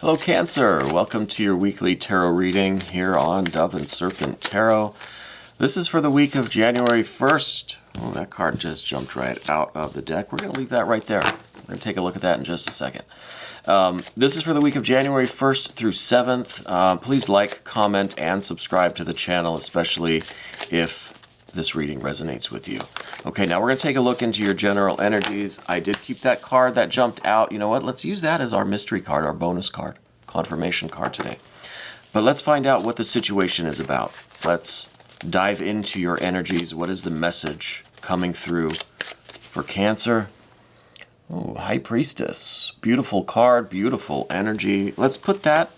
Hello Cancer, welcome to your weekly tarot reading here on Dove and Serpent Tarot. This is for the week of January 1st. Oh, that card just jumped right out of the deck. We're going to leave that right there. We're going to take a look at that in just a second. This is for the week of January 1st through 7th. Please like, comment, and subscribe to the channel, especially if this reading resonates with you. Okay, now we're going to take a look into your general energies. I did keep that card that jumped out. You know what? Let's use that as our mystery card, our bonus card, confirmation card today. But let's find out what the situation is about. Let's dive into your energies. What is the message coming through for Cancer? Oh, High Priestess. Beautiful card, beautiful energy. Let's put that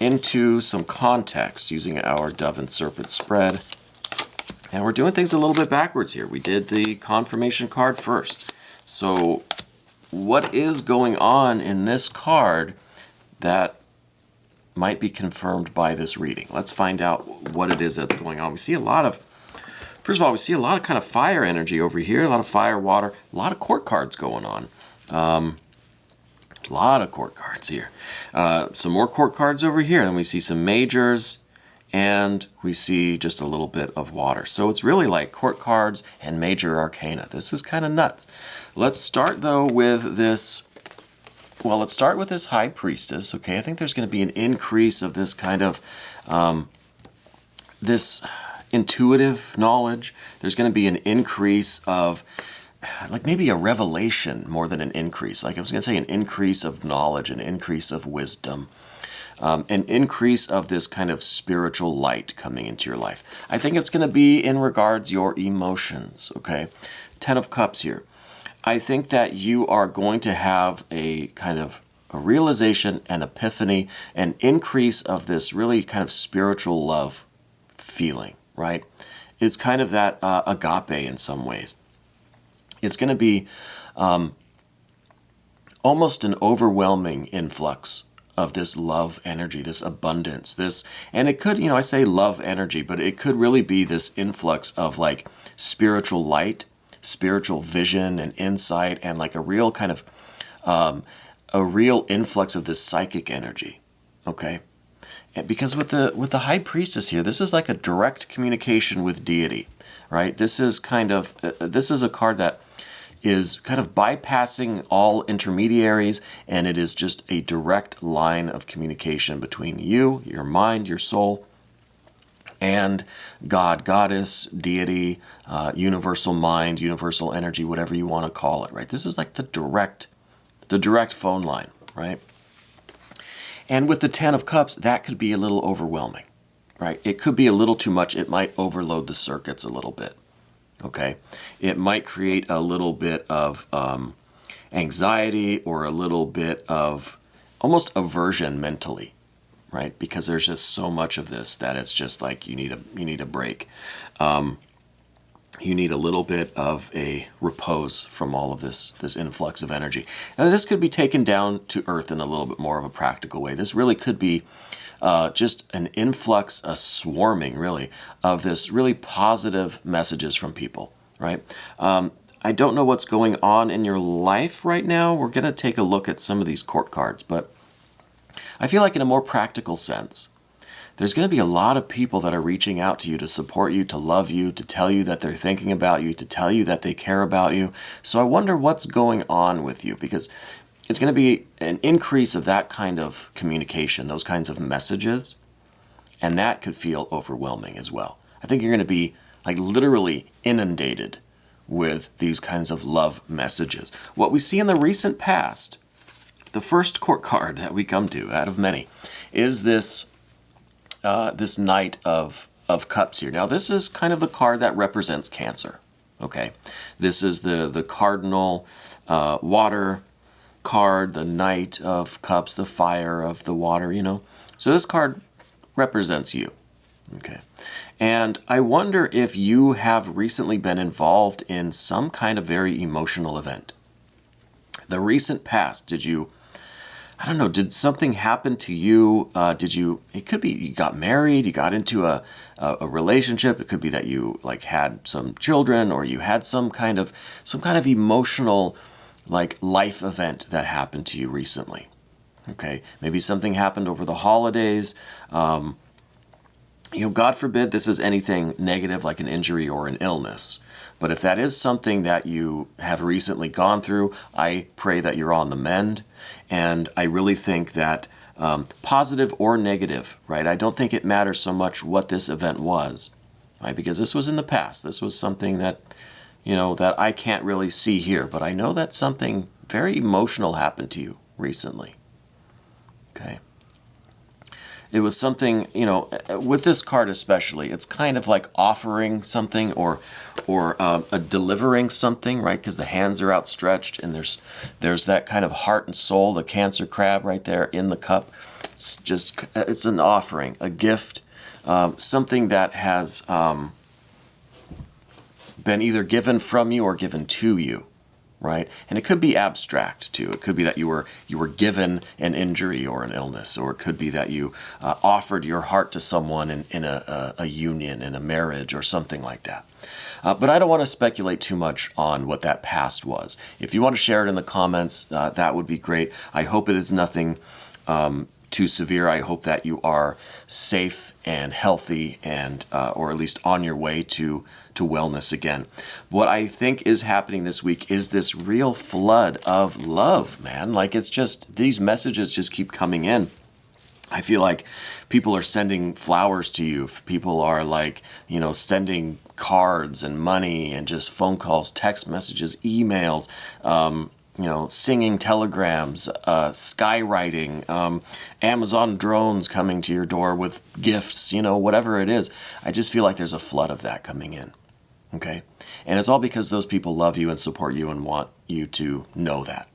into some context using our Dove and Serpent spread. And we're doing things a little bit backwards here. We did the confirmation card first. So what is going on in this card that might be confirmed by this reading? Let's find out what it is that's going on. We see a lot of, first of all, we see a lot of kind of fire energy over here, a lot of fire, water, a lot of court cards going on. A lot of court cards here. Some more court cards over here. Then we see some majors, and we see just a little bit of water. So it's really like court cards and major arcana. This is kind of nuts. Let's start though with this, well, let's start with this High Priestess, okay? I think there's going to be an increase of this kind of, this intuitive knowledge. There's going to be an increase of, like maybe a revelation more than an increase. Like I was going to say an increase of knowledge, an increase of wisdom. An increase of this kind of spiritual light coming into your life. I think it's going to be in regards your emotions, okay? 10 of Cups here. I think that you are going to have a kind of a realization, an epiphany, an increase of this really kind of spiritual love feeling, right? It's kind of that agape in some ways. It's going to be almost an overwhelming influx of this love energy, this abundance, this, and it could, you know, I say love energy, but it could really be this influx of like spiritual light, spiritual vision and insight, and like a real kind of, a real influx of this psychic energy, okay? And because with the High Priestess here, this is like a direct communication with deity, right? This is kind of, this is a card that is kind of bypassing all intermediaries, and it is just a direct line of communication between you, your mind, your soul, and God, goddess, deity, universal mind, universal energy, whatever you want to call it, right? This is like the direct phone line, right? And with the 10 of Cups, that could be a little overwhelming, right? It could be a little too much. It might overload the circuits a little bit. Okay, it might create a little bit of anxiety or a little bit of almost aversion mentally, right? Because there's just so much of this that it's just like you need a break. You need a little bit of a repose from all of this influx of energy. Now this could be taken down to earth in a little bit more of a practical way. This really could be just an influx, a swarming really, of this really positive messages from people, right? I don't know what's going on in your life right now. We're going to take a look at some of these court cards, but I feel like in a more practical sense, there's going to be a lot of people that are reaching out to you to support you, to love you, to tell you that they're thinking about you, to tell you that they care about you. So I wonder what's going on with you, because it's going to be an increase of that kind of communication, those kinds of messages, and that could feel overwhelming as well. I think you're going to be like literally inundated with these kinds of love messages. What we see in the recent past, the first court card that we come to out of many, is this this Knight of Cups here. Now this is kind of the card that represents Cancer, okay? This is the cardinal water card, the Knight of Cups, the fire of the water, you know. So this card represents you, okay? And I wonder if you have recently been involved in some kind of very emotional event. The recent past, did you, I don't know, did something happen to you? It could be you got married, you got into a relationship. It could be that you like had some children, or you had some kind of emotional like life event that happened to you recently. Okay, maybe something happened over the holidays. God forbid this is anything negative like an injury or an illness. But if that is something that you have recently gone through, I pray that you're on the mend. And I really think that positive or negative, right? I don't think it matters so much what this event was, right? Because this was in the past. This was something that, that I can't really see here. But I know that something very emotional happened to you recently. Okay. It was something, with this card especially, it's kind of like offering something or delivering something, right? Because the hands are outstretched and there's that kind of heart and soul, the Cancer crab right there in the cup. It's an offering, a gift, something that has been either given from you or given to you. Right? And it could be abstract too. It could be that you were given an injury or an illness, or it could be that you offered your heart to someone in a union, in a marriage, or something like that. But I don't want to speculate too much on what that past was. If you want to share it in the comments, that would be great. I hope it is nothing too severe. I hope that you are safe and healthy and or at least on your way to wellness again. What I think is happening this week is this real flood of love, man. Like, it's just, these messages just keep coming in. I feel like people are sending flowers to you. People are like, sending cards and money and just phone calls, text messages, emails, singing telegrams, skywriting, Amazon drones coming to your door with gifts, whatever it is. I just feel like there's a flood of that coming in. Okay? And it's all because those people love you and support you and want you to know that.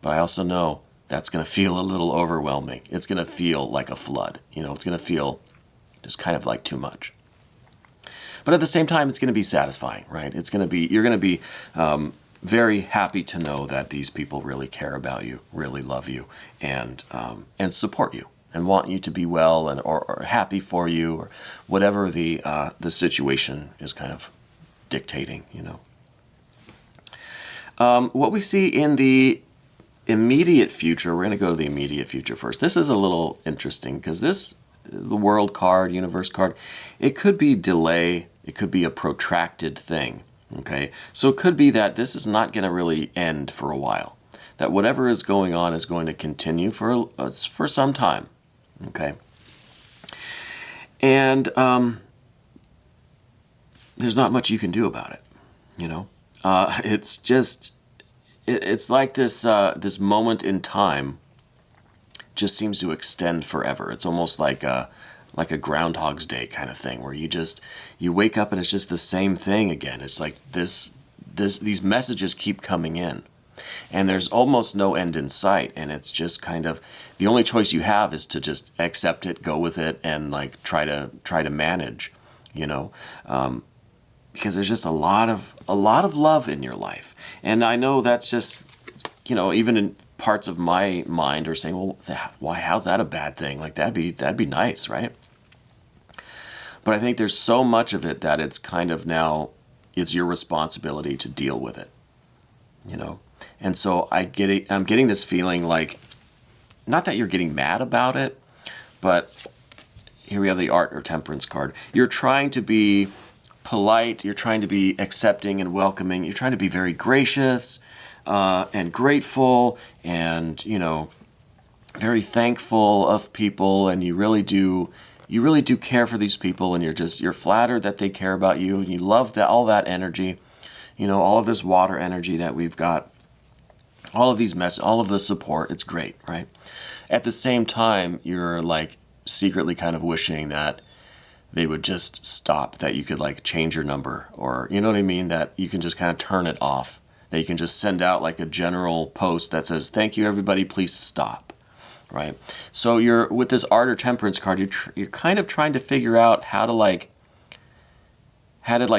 But I also know that's going to feel a little overwhelming. It's going to feel like a flood. It's going to feel just kind of like too much. But at the same time, it's going to be satisfying, right? You're going to be very happy to know that these people really care about you, really love you, and support you, and want you to be well, and or happy for you, or whatever the situation is kind of dictating. What we see in the immediate future, we're going to go to the immediate future first. This is a little interesting because the World card, Universe card, it could be delay, it could be a protracted thing. Okay, so it could be that this is not going to really end for a while. That whatever is going on is going to continue for some time. Okay, and there's not much you can do about it. It's just it's like this moment in time just seems to extend forever. It's almost like a Groundhog's Day kind of thing, where you wake up and it's just the same thing again. It's like these messages keep coming in, and there's almost no end in sight. And it's just kind of the only choice you have is to just accept it, go with it, and like try to manage, because there's just a lot of love in your life. And I know that's just, even in parts of my mind are saying, well, why? How's that a bad thing? Like that'd be nice, right? But I think there's so much of it that it's kind of now it's your responsibility to deal with it, And so I'm getting this feeling like, not that you're getting mad about it, but here we have the Art or Temperance card. You're trying to be polite. You're trying to be accepting and welcoming. You're trying to be very gracious and grateful and, very thankful of people. And you really do care for these people, and you're flattered that they care about you, and you love all that energy, all of this water energy that we've got, all of these all of the support. It's great, right? At the same time, you're like secretly kind of wishing that they would just stop, that you could like change your number, or you know what I mean, that you can just kind of turn it off, that you can just send out like a general post that says, thank you everybody, please stop. Right? So you're with this Art or Temperance card, you're kind of trying to figure out how to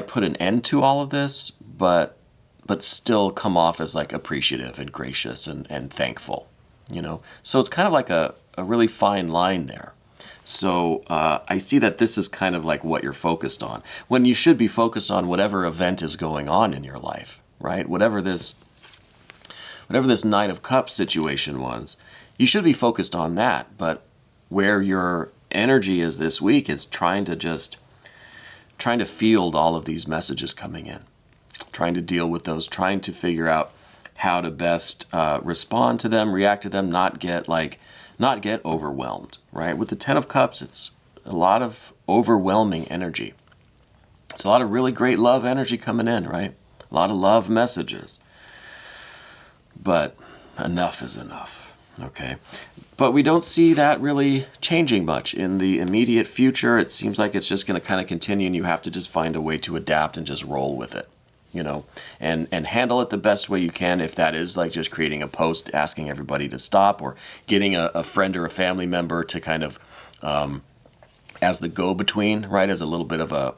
put an end to all of this, but still come off as like appreciative and gracious and thankful, So it's kind of like a really fine line there. So I see that this is kind of like what you're focused on, when you should be focused on whatever event is going on in your life, right? Whatever this whatever this Knight of Cups situation was, you should be focused on that. But where your energy is this week is trying to field all of these messages coming in, trying to deal with those, trying to figure out how to best respond to them, react to them, not get overwhelmed, right? With the Ten of Cups, it's a lot of overwhelming energy. It's a lot of really great love energy coming in, right? A lot of love messages. But enough is enough, okay? But we don't see that really changing much in the immediate future. It seems like it's just going to kind of continue, and you have to just find a way to adapt and just roll with it, and handle it the best way you can. If that is like just creating a post asking everybody to stop, or getting a friend or a family member to kind of as the go-between, right, as a little bit of a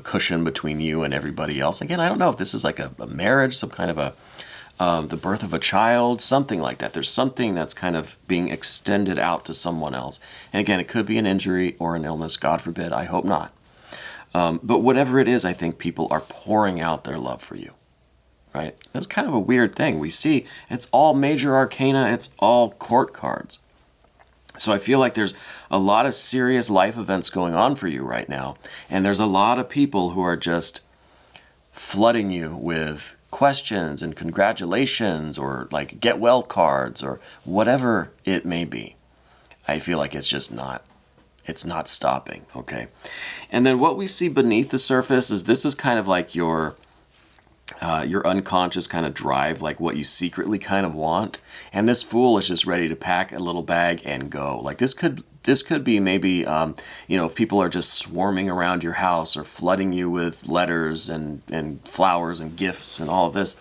cushion between you and everybody else. Again, I don't know if this is like a marriage, some kind of the birth of a child, something like that. There's something that's kind of being extended out to someone else. And again, it could be an injury or an illness, God forbid. I hope not. But whatever it is, I think people are pouring out their love for you, right? That's kind of a weird thing. We see it's all major arcana. It's all court cards. So I feel like there's a lot of serious life events going on for you right now. And there's a lot of people who are just flooding you with questions and congratulations, or like get well cards, or whatever it may be. I feel like it's not stopping, okay? And then what we see beneath the surface is this is kind of like your unconscious kind of drive, like what you secretly kind of want. And this Fool is just ready to pack a little bag and go. Like this could be maybe, if people are just swarming around your house or flooding you with letters and flowers and gifts and all of this.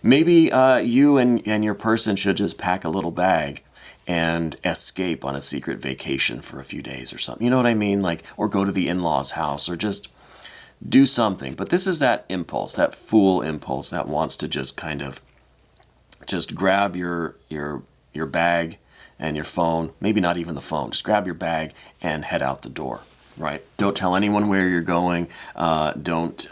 Maybe you and your person should just pack a little bag and escape on a secret vacation for a few days or something. You know what I mean? Like, or go to the in-laws' house, or just do something. But this is that impulse, that Fool impulse that wants to just kind of just grab your bag and your phone, maybe not even the phone, just grab your bag and head out the door, right? Don't tell anyone where you're going. Don't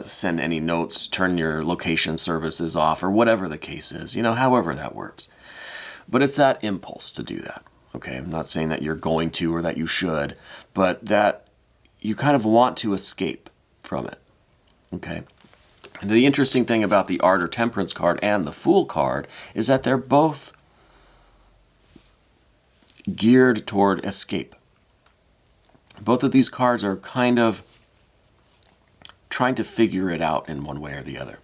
send any notes, turn your location services off, or whatever the case is, however that works. But it's that impulse to do that, okay? I'm not saying that you're going to or that you should, but that you kind of want to escape from it, okay? And the interesting thing about the Art or Temperance card and the Fool card is that they're both geared toward escape. Both of these cards are kind of trying to figure it out in one way or the other.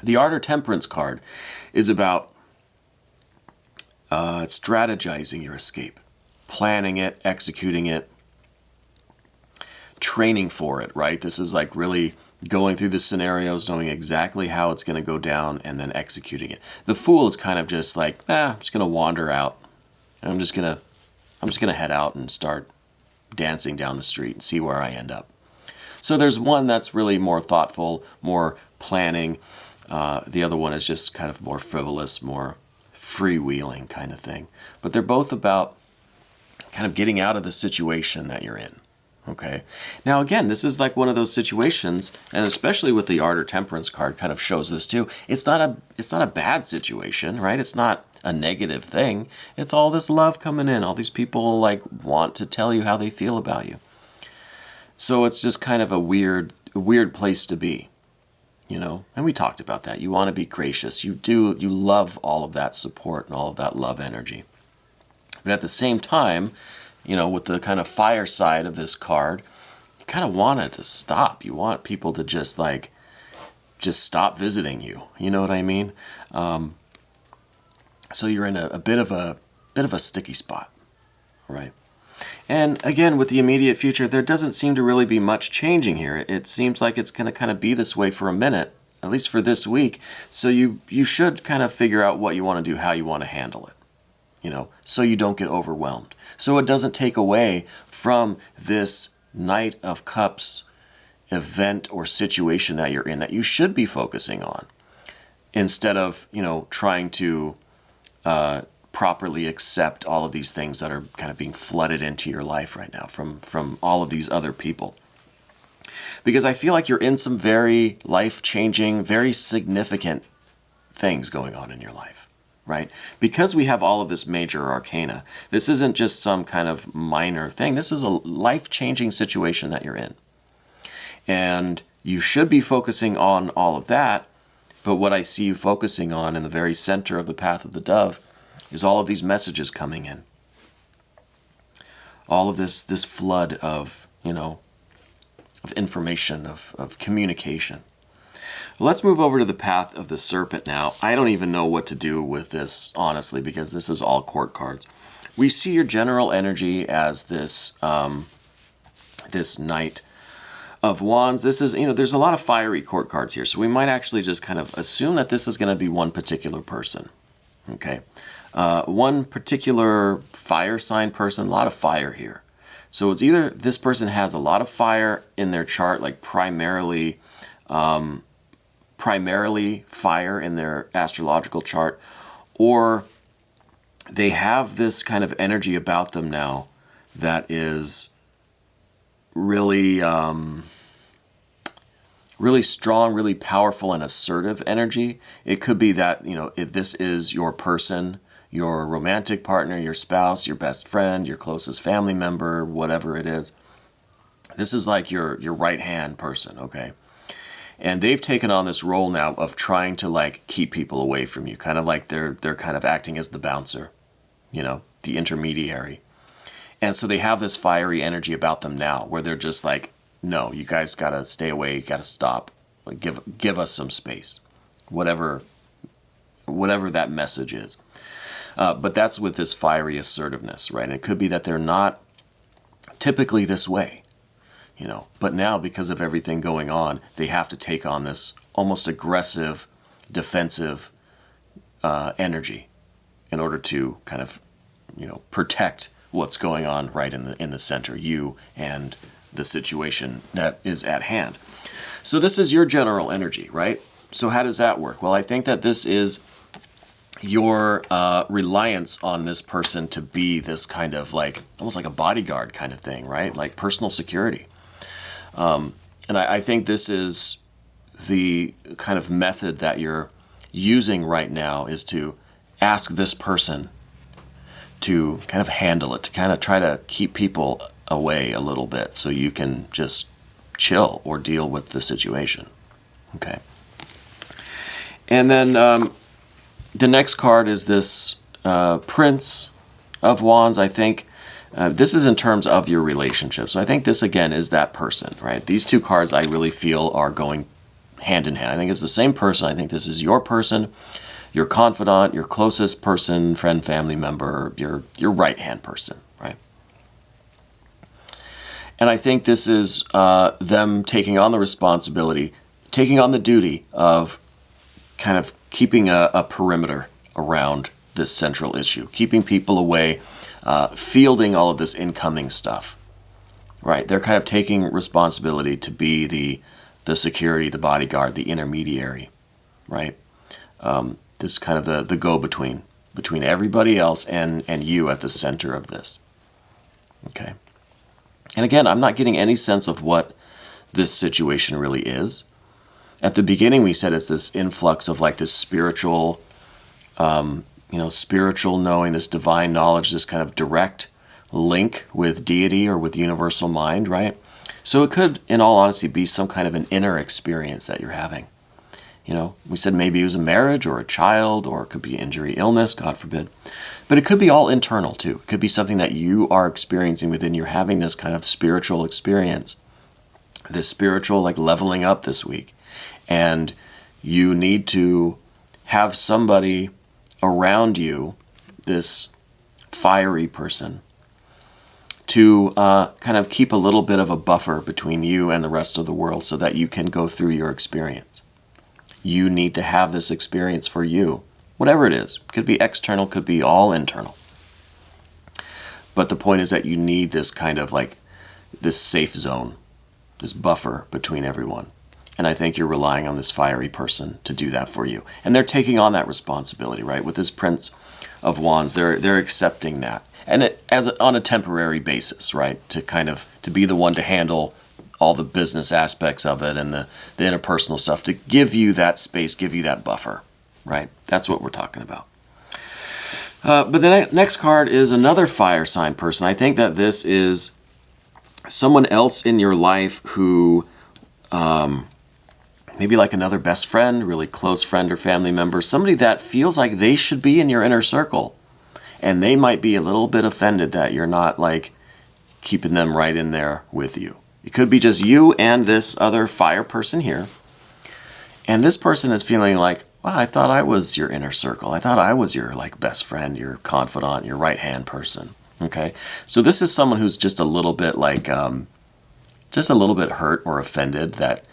The Art or Temperance card is about strategizing your escape, planning it, executing it, training for it, right? This is like really going through the scenarios, knowing exactly how it's going to go down, and then executing it. The Fool is kind of just like, I'm just going to wander out. I'm just going to head out and start dancing down the street and see where I end up. So there's one that's really more thoughtful, more planning. The other one is just kind of more frivolous, more freewheeling kind of thing. But they're both about kind of getting out of the situation that you're in. Okay. Now, again, this is like one of those situations, and especially with the Art or Temperance card kind of shows this too. It's not a bad situation, right? It's not a negative thing. It's all this love coming in. All these people like want to tell you how they feel about you. So it's just kind of a weird place to be, And we talked about that. You want to be gracious. You love all of that support and all of that love energy. But at the same time, with the kind of fire side of this card, you kind of want it to stop. You want people to just stop visiting you. You know what I mean? So you're in a bit of a sticky spot, right? And again, with the immediate future, there doesn't seem to really be much changing here. It seems like it's going to kind of be this way for a minute, at least for this week. So you should kind of figure out what you want to do, how you want to handle it. So you don't get overwhelmed. So it doesn't take away from this Knight of Cups event or situation that you're in that you should be focusing on, instead of, trying to properly accept all of these things that are kind of being flooded into your life right now from all of these other people. Because I feel like you're in some very life-changing, very significant things going on in your life, right? Because we have all of this major arcana, this isn't just some kind of minor thing. This is a life-changing situation that you're in. And you should be focusing on all of that, but what I see you focusing on in the very center of the path of the dove is all of these messages coming in. All of this flood of, of information, of communication. Let's move over to the path of the serpent now. I don't even know what to do with this, honestly, because this is all court cards. We see your general energy as this, this Knight of Wands. This is, there's a lot of fiery court cards here, so we might actually just kind of assume that this is going to be one particular person. Okay. One particular fire sign person, a lot of fire here. So it's either this person has a lot of fire in their chart, like primarily fire in their astrological chart, or they have this kind of energy about them now that is really, really strong, really powerful and assertive energy. It could be that, if this is your person, your romantic partner, your spouse, your best friend, your closest family member, whatever it is. This is like your right-hand person, okay? And they've taken on this role now of trying to like keep people away from you, kind of like they're kind of acting as the bouncer, the intermediary. And so they have this fiery energy about them now where they're just like, no, you guys got to stay away, you got to stop. Like, give us some space. Whatever that message is. But that's with this fiery assertiveness, right? And it could be that they're not typically this way, but now because of everything going on, they have to take on this almost aggressive, defensive energy in order to kind of, protect what's going on right in the center, you and the situation that is at hand. So this is your general energy, right? So how does that work? Well, I think that this is your reliance on this person to be this kind of like, almost like a bodyguard kind of thing, right? Like personal security. And I think this is the kind of method that you're using right now, is to ask this person to kind of handle it, to kind of try to keep people away a little bit so you can just chill or deal with the situation. Okay. And then the next card is this Prince of Wands. I think this is in terms of your relationship. So I think this, again, is that person, right? These two cards I really feel are going hand in hand. I think it's the same person. I think this is your person, your confidant, your closest person, friend, family member, your right-hand person, right? And I think this is them taking on the responsibility, taking on the duty of kind of keeping a perimeter around this central issue, keeping people away, fielding all of this incoming stuff, right? They're kind of taking responsibility to be the security, the bodyguard, the intermediary, right? This kind of the go-between, between everybody else and you at the center of this, okay? And again, I'm not getting any sense of what this situation really is. At the beginning, we said it's this influx of like this spiritual, spiritual knowing, this divine knowledge, this kind of direct link with deity or with universal mind, right? So it could, in all honesty, be some kind of an inner experience that you're having. We said maybe it was a marriage or a child, or it could be injury, illness, God forbid. But it could be all internal too. It could be something that you are experiencing within. You're having this kind of spiritual experience, this spiritual like leveling up this week. And you need to have somebody around you, this fiery person, to kind of keep a little bit of a buffer between you and the rest of the world so that you can go through your experience. You need to have this experience for you, whatever it is. Could be external, could be all internal. But the point is that you need this kind of like this safe zone, this buffer between everyone. And I think you're relying on this fiery person to do that for you. And they're taking on that responsibility, right? With this Prince of Wands, they're accepting that. And on a temporary basis, right? To be the one to handle all the business aspects of it and the interpersonal stuff, to give you that space, give you that buffer, right? That's what we're talking about. But the next card is another fire sign person. I think that this is someone else in your life who maybe like another best friend, really close friend or family member, somebody that feels like they should be in your inner circle. And they might be a little bit offended that you're not like keeping them right in there with you. It could be just you and this other fire person here. And this person is feeling like, wow, I thought I was your inner circle. I thought I was your like best friend, your confidant, your right-hand person. Okay? So this is someone who's just a little bit like, just a little bit hurt or offended that,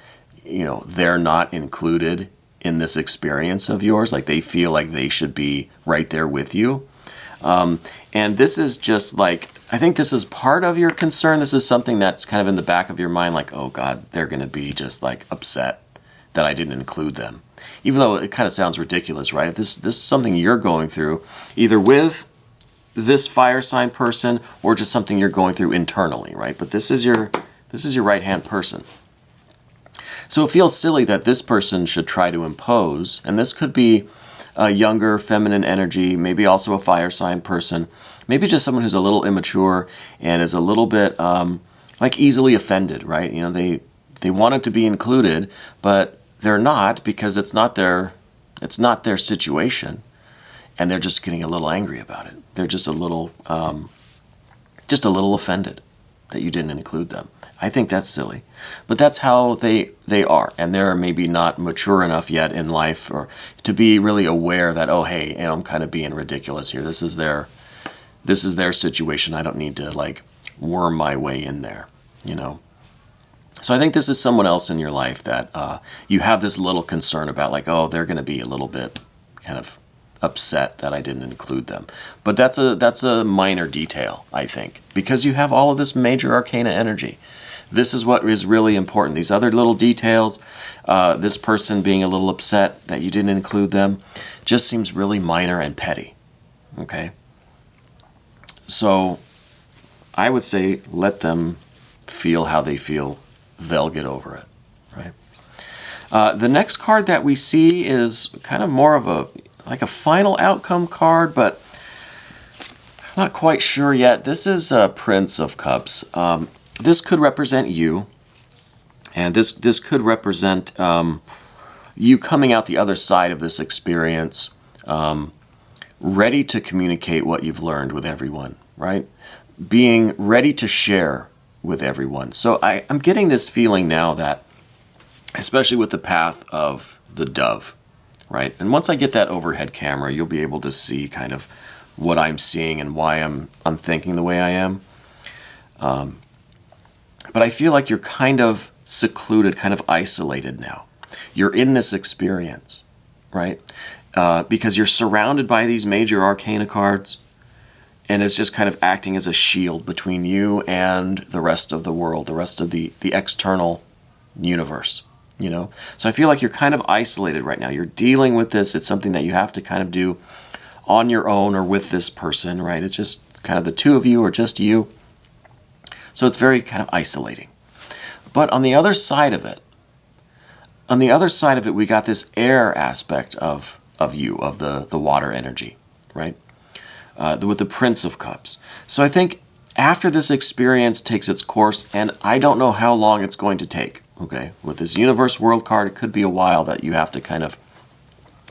you know, they're not included in this experience of yours. Like they feel like they should be right there with you. And this is just like, I think this is part of your concern. This is something that's kind of in the back of your mind, like, oh God, they're going to be just like upset that I didn't include them. Even though it kind of sounds ridiculous, right? If this is something you're going through, either with this fire sign person or just something you're going through internally, right? But this is your right-hand person. So it feels silly that this person should try to impose, and this could be a younger feminine energy, maybe also a fire sign person, maybe just someone who's a little immature and is a little bit like easily offended, right? You know, they wanted to be included, but they're not because it's not their situation, and they're just getting a little angry about it. They're just a little offended that you didn't include them. I think that's silly, but that's how they are, and they're maybe not mature enough yet in life or to be really aware that, oh hey, you know, I'm kind of being ridiculous here. This is their situation. I don't need to like worm my way in there, you know. So I think this is someone else in your life that you have this little concern about, like, oh, they're going to be a little bit kind of upset that I didn't include them. But that's a minor detail, I think, because you have all of this major arcana energy. This is what is really important. These other little details, this person being a little upset that you didn't include them, just seems really minor and petty. Okay? So I would say let them feel how they feel. They'll get over it, right? The next card that we see is kind of more of a final outcome card, but I'm not quite sure yet. This is a Prince of Cups. This could represent you, and this could represent you coming out the other side of this experience, ready to communicate what you've learned with everyone, right? Being ready to share with everyone. So I'm getting this feeling now that, especially with the path of the dove, right? And once I get that overhead camera, you'll be able to see kind of what I'm seeing and why I'm thinking the way I am. But I feel like you're kind of secluded, kind of isolated now. You're in this experience, right? Because you're surrounded by these major arcana cards, and it's just kind of acting as a shield between you and the rest of the world, the rest of the external universe, you know? So I feel like you're kind of isolated right now. You're dealing with this. It's something that you have to kind of do on your own or with this person, right? It's just kind of the two of you or just you. So it's very kind of isolating. But on the other side of it, we got this air aspect of you, of the water energy, right? With the Prince of Cups. So I think after this experience takes its course, and I don't know how long it's going to take, okay? With this Universe World card, it could be a while that you have to kind of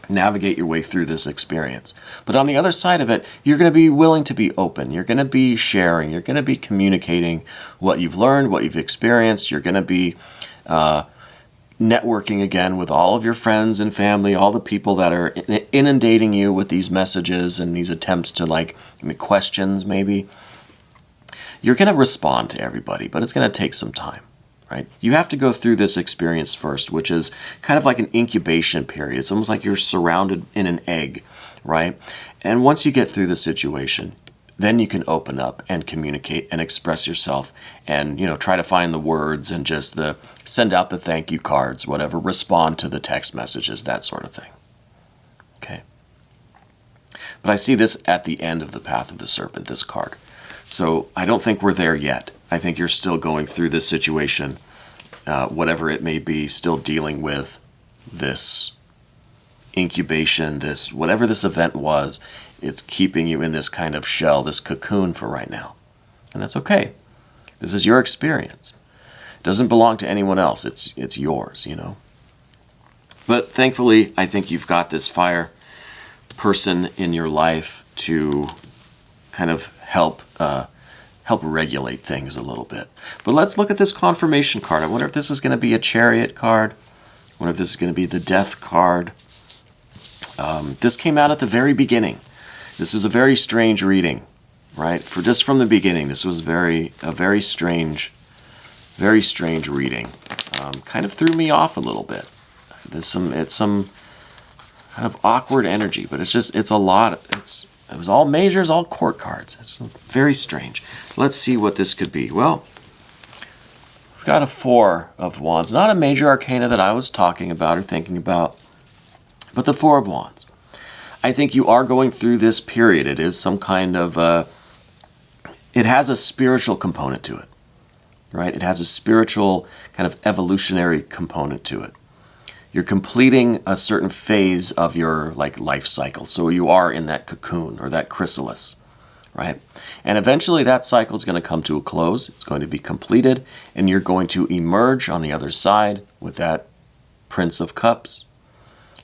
navigate your way through this experience. But on the other side of it, you're going to be willing to be open. You're going to be sharing. You're going to be communicating what you've learned, what you've experienced. You're going to be networking again with all of your friends and family, all the people that are inundating you with these messages and these attempts to questions maybe. You're going to respond to everybody, but it's going to take some time, right? You have to go through this experience first, which is kind of like an incubation period. It's almost like you're surrounded in an egg, right? And once you get through the situation, then you can open up and communicate and express yourself and, you know, try to find the words and just send out the thank you cards, whatever, respond to the text messages, that sort of thing. Okay. But I see this at the end of the Path of the Serpent, this card. So I don't think we're there yet. I think you're still going through this situation whatever it may be, still dealing with this incubation, this whatever this event was. It's keeping you in this kind of shell, this cocoon for right now. And that's okay. This is your experience. It doesn't belong to anyone else. It's yours, you know. But thankfully, I think you've got this fire person in your life to kind of help regulate things a little bit. But let's look at this confirmation card. I wonder if this is going to be a Chariot card. I wonder if this is going to be the Death card. This came out at the very beginning. This was a very strange reading, right? Just from the beginning, this was a very strange reading. Kind of threw me off a little bit. It's some kind of awkward energy, but it's a lot. It was all majors, all court cards. It's very strange. Let's see what this could be. Well, we've got a Four of Wands. Not a major arcana that I was talking about or thinking about, but the Four of Wands. I think you are going through this period. It is some kind of, it has a spiritual component to it, right? It has a spiritual kind of evolutionary component to it. You're completing a certain phase of your life cycle. So you are in that cocoon or that chrysalis, right? And eventually that cycle is going to come to a close. It's going to be completed, and you're going to emerge on the other side with that Prince of Cups,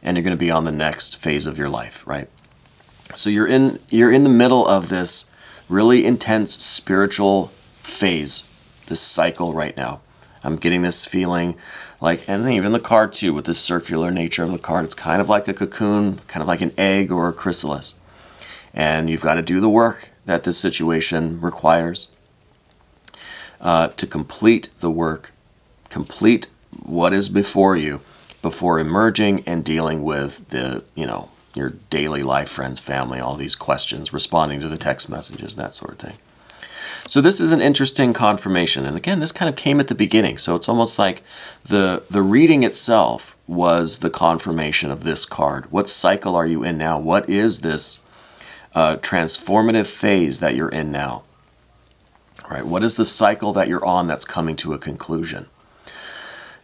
and you're going to be on the next phase of your life, right? So you're in the middle of this really intense spiritual phase, this cycle right now. I'm getting this feeling and even the card too, with this circular nature of the card, it's kind of like a cocoon, kind of like an egg or a chrysalis. And you've got to do the work that this situation requires to complete the work, complete what is before you, before emerging and dealing with your daily life, friends, family, all these questions, responding to the text messages, that sort of thing. So this is an interesting confirmation. And again, this kind of came at the beginning. So it's almost like the reading itself was the confirmation of this card. What cycle are you in now? What is this transformative phase that you're in now? Right? What is the cycle that you're on that's coming to a conclusion?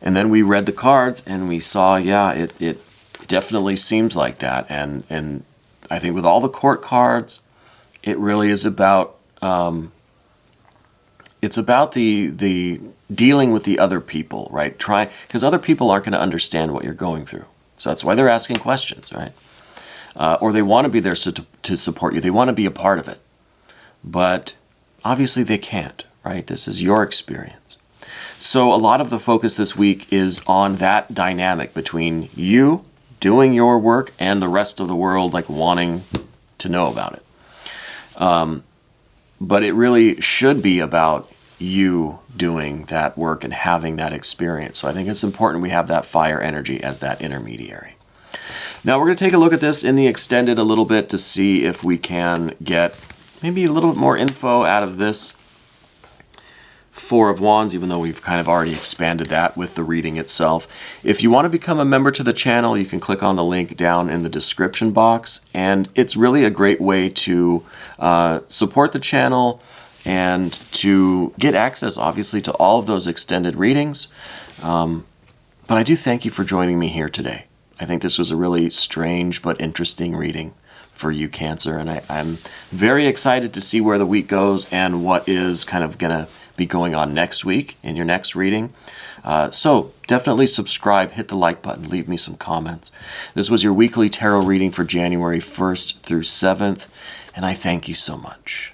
And then we read the cards and we saw, yeah, it definitely seems like that. And I think with all the court cards, it really is about it's about the dealing with the other people, right? Because other people aren't going to understand what you're going through. So that's why they're asking questions, right? Or they want to be there to support you. They want to be a part of it. But obviously they can't, right? This is your experience. So a lot of the focus this week is on that dynamic between you doing your work and the rest of the world wanting to know about it. But it really should be about you doing that work and having that experience. So I think it's important we have that fire energy as that intermediary. Now we're going to take a look at this in the extended a little bit to see if we can get maybe a little bit more info out of this Four of Wands, even though we've kind of already expanded that with the reading itself. If you want to become a member to the channel, you can click on the link down in the description box. And it's really a great way to support the channel and to get access, obviously, to all of those extended readings. But I do thank you for joining me here today. I think this was a really strange but interesting reading for you, Cancer. And I'm very excited to see where the week goes and what is kind of going to be going on next week in your next reading. So definitely subscribe, hit the like button, leave me some comments. This was your weekly tarot reading for January 1st through 7th, and I thank you so much.